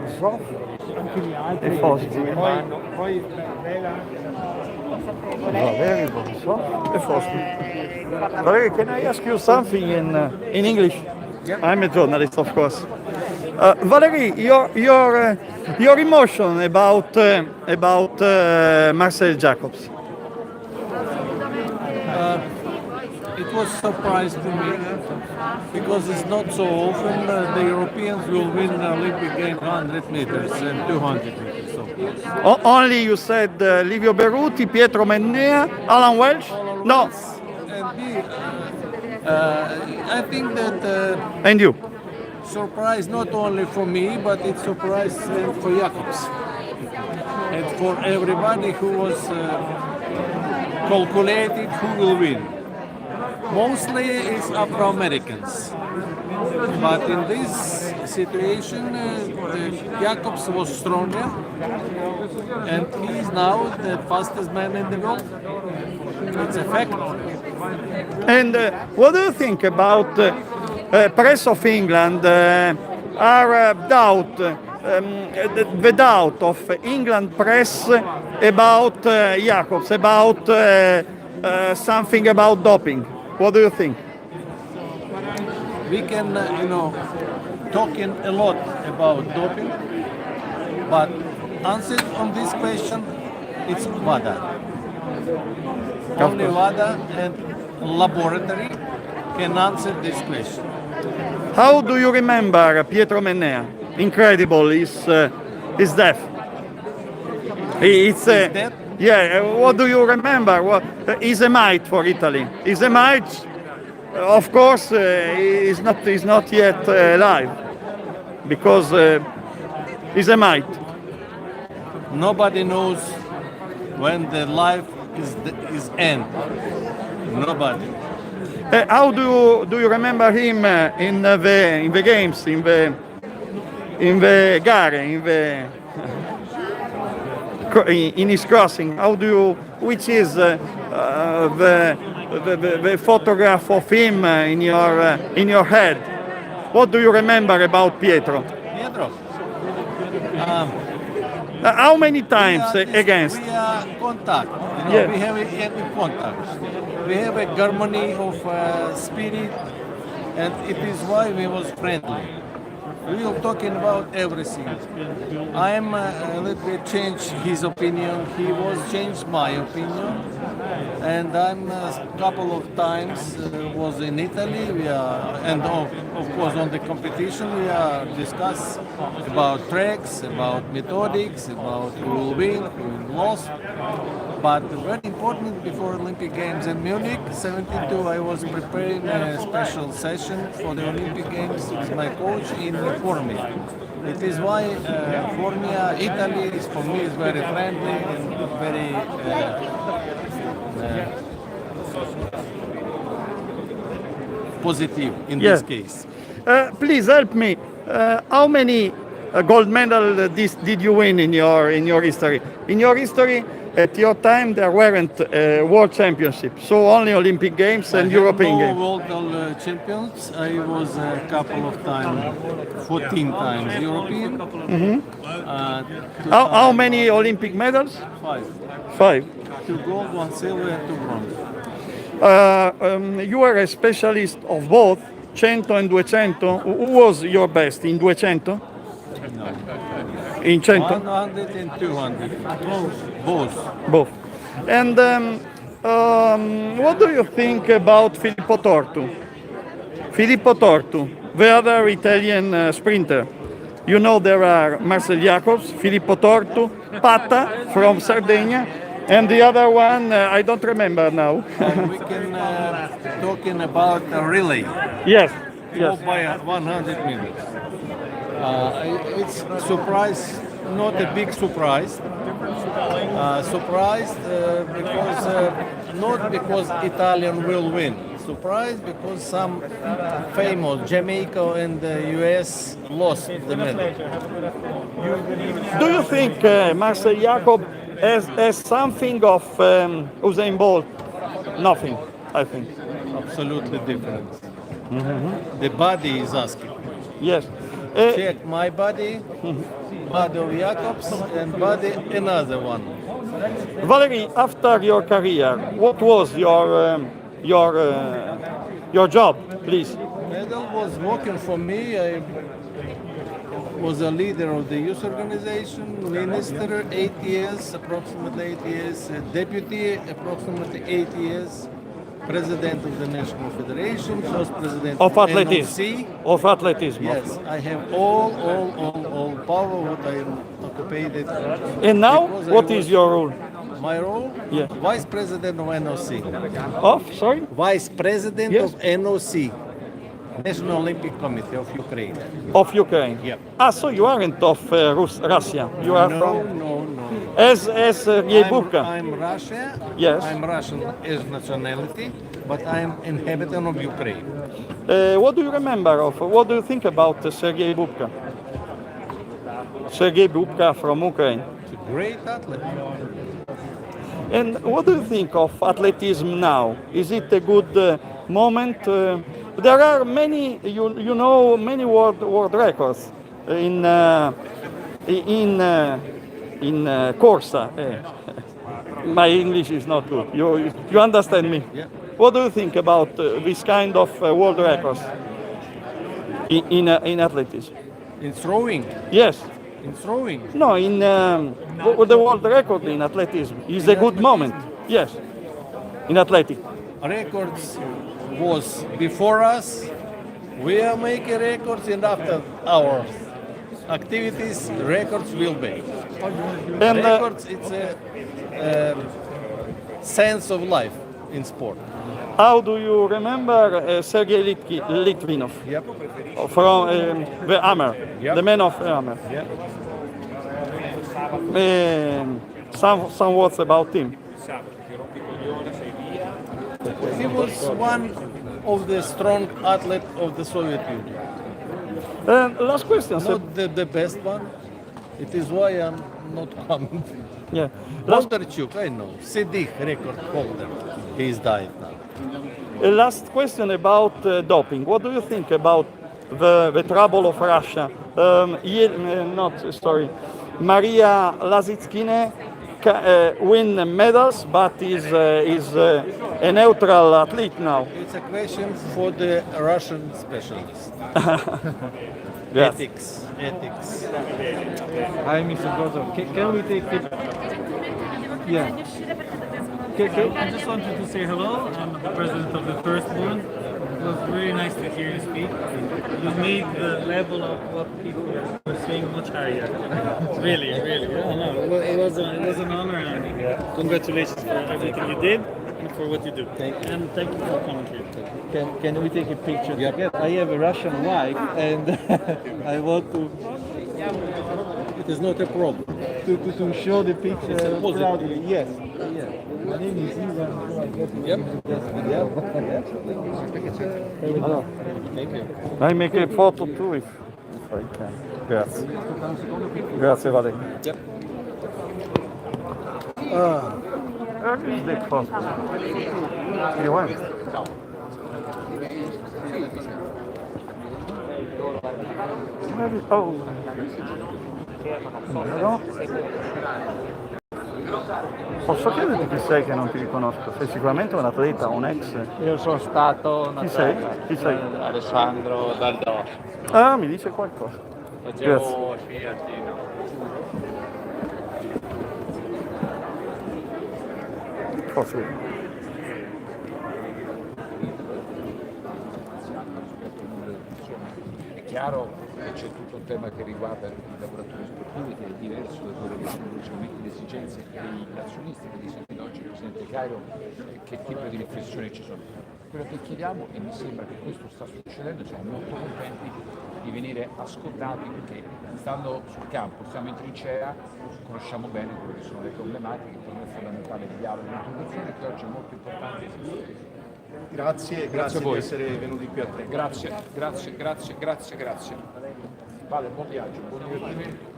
Borzov e Fosbury. Valery, Borzov e Fosbury. Valery, can I ask you something in English? I'm a journalist, of course. Valery, your emotion about Marcel Jacobs. It was a surprise to me because it's not so often the Europeans will win the Olympic game 100 meters and 200 meters. So. Only you said Livio Berruti, Pietro Mennea, Alan Welsh? No. And I think that And you? surprise not only for me, but it's surprise for Jacobs and for everybody who was calculated who will win. Mostly it's Afro-Americans, but in this situation, Jacobs was stronger, and he is now the fastest man in the world. It's a fact. And what do you think about press of England? Are the doubt of England press about Jacobs, about something about doping? What do you think? We can, talking a lot about doping, but answer on this question, it's WADA. Only WADA and laboratory can answer this question. How do you remember Pietro Mennea? Incredible, he's deaf. It's deaf? Yeah, what do you remember? He's a mite for Italy. He's a mite. Of course, he's not yet alive because he's a mite. Nobody knows when the life is end. Nobody. How do you remember him in the games, in the gare, in his crossing? Which is the photograph of him in your head? What do you remember about Pietro? Pietro. How many times against? We are contact. Yeah. We have a contact. We have a harmony of spirit, and it is why we was friendly. We are talking about everything. I am a little bit changed his opinion. He was changed my opinion, and I'm a couple of times was in Italy. We are, and of course on the competition we are discuss about tracks, about methodics, about who will win, who will lost. But very important before Olympic Games in Munich, 72, I was preparing a special session for the Olympic Games with my coach in Formia. It is why Formia, Italy, for me is very friendly and very positive in this case. Please help me. How many gold medals did you win in your history? In your history, at your time, there weren't World Championships, so only Olympic Games and European Games. World Champions. I was a couple of times, 14 times European. Mm-hmm. How many Olympic medals? 5. 5. 2 gold, 1 silver, and 2 bronze. You were a specialist of both 100 and 200. Who was your best in 200? No. In 100? 100 and 200. Both. And what do you think about Filippo Tortu? Filippo Tortu, the other Italian sprinter. You know there are Marcel Jacobs, Filippo Tortu, Pata from Sardinia, and the other one I don't remember now. We can talking about a relay. Yes. By 100 meters. It's surprise, not a big surprise. Surprised because not because Italian will win. Surprised because some famous Jamaica and the US lost the medal. Do you think Marcel Jacob has something of Usain Bolt? Nothing, I think. Absolutely different. The body is asking. Yes. Check my body, body of Jacobs, and body another one. Valery, after your career, what was your job, please? Medal was working for me. I was a leader of the youth organization, minister 8 years, approximately 8 years, deputy approximately 8 years, president of the National Federation, first president Of athleticism. NOC. Of athleticism. Yes, I have all power what I am occupied. And now, Because what I is was- your role? My role? Yeah. Vice president of NOC. Sorry? Vice president Yes. of NOC, National Olympic Committee of Ukraine. Of Ukraine. Yep. So you aren't of Russia. You are from No. as Sergei Bubka. I'm Russia. Yes. I'm Russian as nationality, but I'm inhabitant of Ukraine. What do you remember of? What do you think about Sergei Bubka? Sergei Bubka from Ukraine. It's a great athlete. And what do you think of athleticism now? Is it a good moment? There are many, many world records in Corsa. My English is not good. You understand me? Yeah. What do you think about this kind of world records in athleticism? In throwing. Yes. In throwing. No, in the world record in athleticism is a good moment. Yes, in athletic. Records was before us. We are making records, and after our activities, records will be. And Records, it's a sense of life in sport. how do you remember Sergei Litvinov Yep. from the hammer, Yep. the man of the hammer? Yep. Some words about him. He was one of the strong athletes of the Soviet Union. Last question. Sir. Not the best one. It is why I'm not coming. Yeah. Last, Bondarchuk, I know. Sidich record holder. He is died now. last question about doping. What do you think about the trouble of Russia? Maria Lazitskine win medals, but is a neutral athlete now. It's a question for the Russian specialist. Yes. Ethics. Hi, Mr. Borzov. Can we take it? Yeah. I just wanted to say hello. I'm the president of the firstborn. It was very nice to hear you speak. You made the level of what people were saying much higher. Really. It was an honor, and congratulations for everything you did and for what you do. And thank you for coming here. Can we take a picture together? I have a Russian wife, and I want to It is not a problem. show the picture proudly. Yes. My name is Ivan. Yep. Thank you. I make a photo too if I can. Grazie. Grazie Valery. Yep. Where is the photo? He went. Oh. No. Posso chiederti chi sei che non ti riconosco? Sei sicuramente un atleta, un ex? Io sono stato un Chi sei? atleta, Chi sei? Alessandro Daldò. Ah, mi dice qualcosa. Facevo sci alpino. Posso dire. È chiaro che c'è tutto un tema che riguarda i lavoratori sportivi che è diverso da quello che sono principalmente le esigenze dei azionisti, quindi sentite oggi il Presidente Cairo che tipo di riflessioni ci sono. Quello che chiediamo, e mi sembra che questo sta succedendo, siamo molto contenti di venire ascoltati perché stando sul campo, stiamo in trincea, conosciamo bene quelle che sono le problematiche, per noi è fondamentale il dialogo e l'introduzione che oggi è molto importante. Grazie a voi. di essere venuti qui a te. Grazie. Vale, buon viaggio, buon divertimento.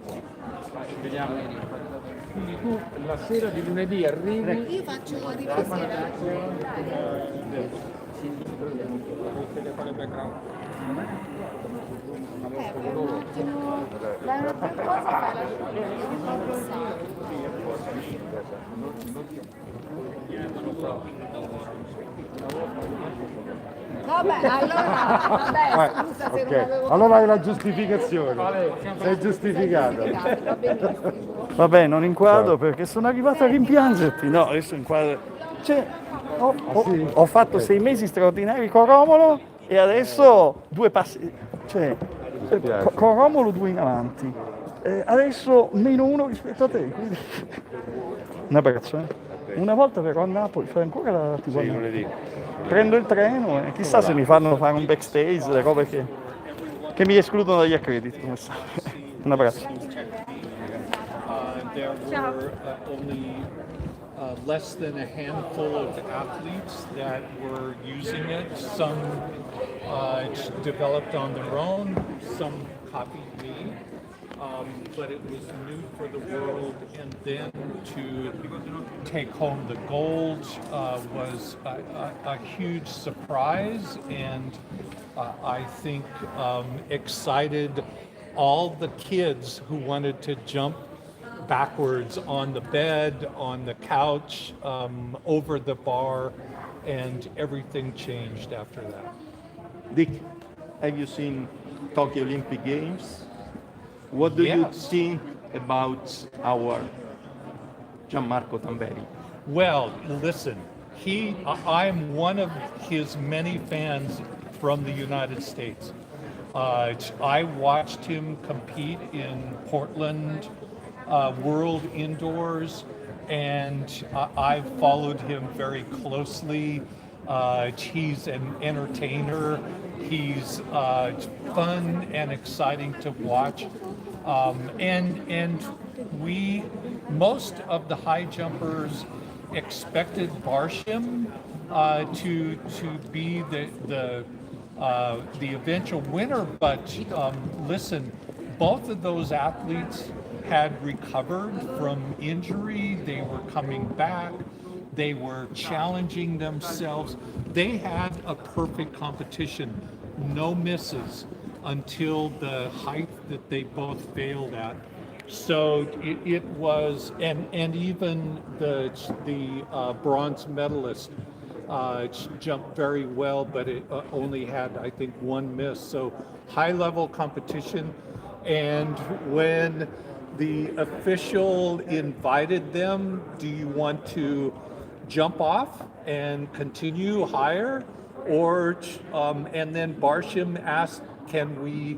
Ci vediamo. Quindi tu la sera di lunedì arrivi. Io faccio riprese. Fare background. Vabbè, allora, vabbè, scusa se non avevo... Allora hai la giustificazione. Sei giustificata. Va benissimo. Vabbè, non inquadro perché sono arrivato a rimpiangerti. No, adesso inquadro. Cioè, ho fatto 6 mesi straordinari con Romolo e adesso 2 passi. Cioè, con Romolo 2 in avanti. Adesso -1 rispetto a te. Quindi... Un abbraccio, eh. Una volta verrò a Napoli, fai ancora la TV a Napoli. Prendo il treno e chissà se mi fanno fare un backstage, le robe che mi escludono dagli accrediti. Come sai. Un abbraccio. There were only less than a handful of athletes that were using it. Some developed on their own, some copied me. But it was new for the world, and then to take home the gold was a huge surprise, and I think excited all the kids who wanted to jump backwards on the bed, on the couch, over the bar, and everything changed after that. Dick, have you seen Tokyo Olympic Games? What do you think about our Gianmarco Tamberi? Well, listen, I'm one of his many fans from the United States. I watched him compete in Portland World Indoors, and I've followed him very closely. He's an entertainer. He's fun and exciting to watch. And most of the high jumpers expected Barshim to be the eventual winner, but listen, both of those athletes had recovered from injury. They were coming back. They were challenging themselves. They had a perfect competition, no misses until the height that they both failed at. So it was, and even the bronze medalist jumped very well, but it only had, I think, 1 miss. So high level competition. And when the official invited them, do you want to jump off and continue higher? Or, and then Barshim asked, can we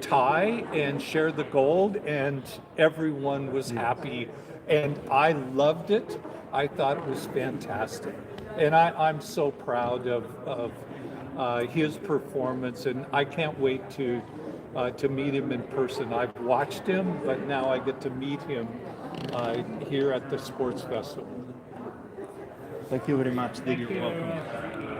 tie and share the gold? And everyone was happy. And I loved it. I thought it was fantastic. And I'm so proud of his performance, and I can't wait to meet him in person. I've watched him, but now I get to meet him here at the Sports Festival. Thank you very much, Dick. Welcome.